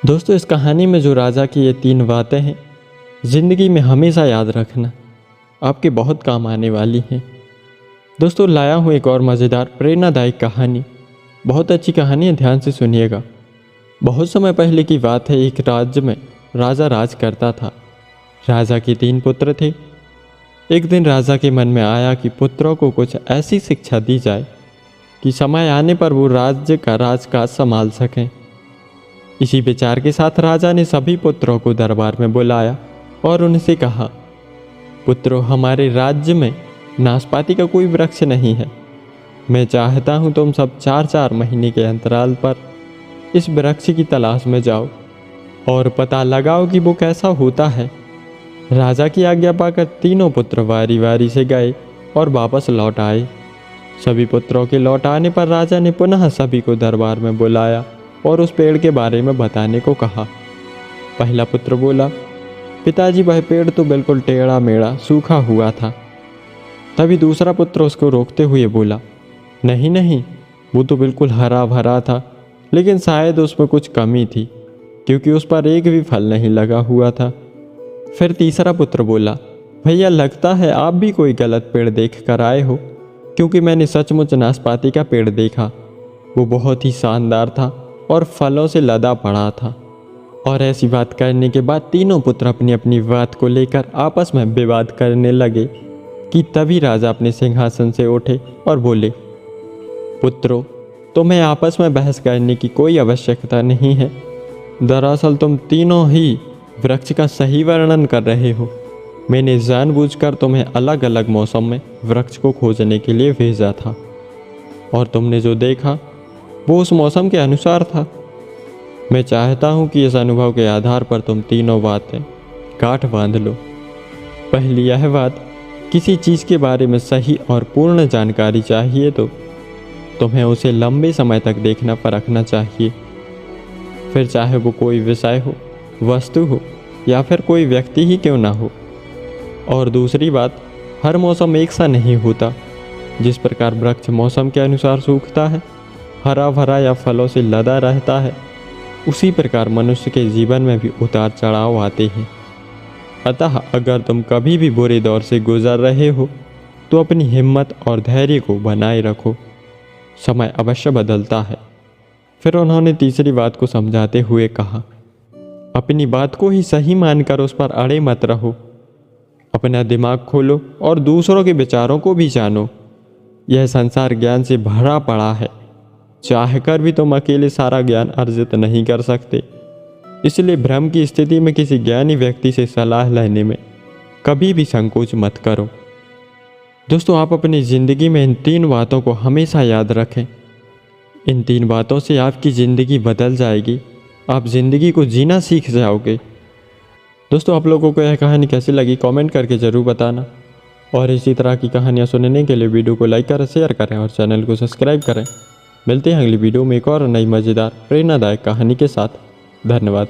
दोस्तों, इस कहानी में जो राजा की ये 3 बातें हैं, ज़िंदगी में हमेशा याद रखना, आपके बहुत काम आने वाली हैं। दोस्तों, लाया हूँ एक और मज़ेदार प्रेरणादायक कहानी। बहुत अच्छी कहानी है, ध्यान से सुनिएगा। बहुत समय पहले की बात है, एक राज्य में राजा राज करता था। राजा के 3 पुत्र थे। एक दिन राजा के मन में आया कि पुत्रों को कुछ ऐसी शिक्षा दी जाए कि समय आने पर वो राज्य का राजकाज संभाल सकें। इसी विचार के साथ राजा ने सभी पुत्रों को दरबार में बुलाया और उनसे कहा, पुत्रों, हमारे राज्य में नाशपाती का कोई वृक्ष नहीं है। मैं चाहता हूँ तुम सब 4-4 महीने के अंतराल पर इस वृक्ष की तलाश में जाओ और पता लगाओ कि वो कैसा होता है। राजा की आज्ञा पाकर तीनों पुत्र वारी वारी से गए और वापस लौट आए। सभी पुत्रों के लौट आने पर राजा ने पुनः सभी को दरबार में बुलाया और उस पेड़ के बारे में बताने को कहा। पहला पुत्र बोला, पिताजी, वह पेड़ तो बिल्कुल टेढ़ा मेढ़ा सूखा हुआ था। तभी दूसरा पुत्र उसको रोकते हुए बोला, नहीं नहीं, वो तो बिल्कुल हरा भरा था, लेकिन शायद उसमें कुछ कमी थी, क्योंकि उस पर एक भी फल नहीं लगा हुआ था। फिर तीसरा पुत्र बोला, भैया, लगता है आप भी कोई गलत पेड़ देख कर आए हो, क्योंकि मैंने सचमुच नाशपाती का पेड़ देखा। वो बहुत ही शानदार था और फलों से लदा पड़ा था। और ऐसी बात करने के बाद तीनों पुत्र अपनी अपनी बात को लेकर आपस में विवाद करने लगे कि तभी राजा अपने सिंहासन से उठे और बोले, पुत्रों, तुम्हें आपस में बहस करने की कोई आवश्यकता नहीं है। दरअसल तुम तीनों ही वृक्ष का सही वर्णन कर रहे हो। मैंने जानबूझकर तुम्हें अलग अलग मौसम में वृक्ष को खोजने के लिए भेजा था, और तुमने जो देखा वो उस मौसम के अनुसार था। मैं चाहता हूँ कि इस अनुभव के आधार पर तुम तीनों बातें गांठ बांध लो। पहली यह बात, किसी चीज़ के बारे में सही और पूर्ण जानकारी चाहिए तो तुम्हें उसे लंबे समय तक देखना परखना चाहिए, फिर चाहे वो कोई विषय हो, वस्तु हो या फिर कोई व्यक्ति ही क्यों ना हो। और दूसरी बात, हर मौसम एक सा नहीं होता। जिस प्रकार वृक्ष मौसम के अनुसार सूखता है, हरा भरा या फलों से लदा रहता है, उसी प्रकार मनुष्य के जीवन में भी उतार चढ़ाव आते हैं। अतः अगर तुम कभी भी बुरे दौर से गुजर रहे हो तो अपनी हिम्मत और धैर्य को बनाए रखो। समय अवश्य बदलता है। फिर उन्होंने तीसरी बात को समझाते हुए कहा, अपनी बात को ही सही मानकर उस पर अड़े मत रहो। अपना दिमाग खोलो और दूसरों के विचारों को भी जानो। यह संसार ज्ञान से भरा पड़ा है। चाहकर भी तुम अकेले सारा ज्ञान अर्जित नहीं कर सकते। इसलिए भ्रम की स्थिति में किसी ज्ञानी व्यक्ति से सलाह लेने में कभी भी संकोच मत करो। दोस्तों, आप अपनी ज़िंदगी में इन 3 बातों को हमेशा याद रखें। इन 3 बातों से आपकी ज़िंदगी बदल जाएगी। आप ज़िंदगी को जीना सीख जाओगे। दोस्तों, आप लोगों को यह कहानी कैसी लगी कमेंट करके ज़रूर बताना, और इसी तरह की कहानियाँ सुनने के लिए वीडियो को लाइक करें, शेयर करें और चैनल को सब्सक्राइब करें। मिलते हैं अगली वीडियो में एक और नई मज़ेदार प्रेरणादायक कहानी के साथ। धन्यवाद।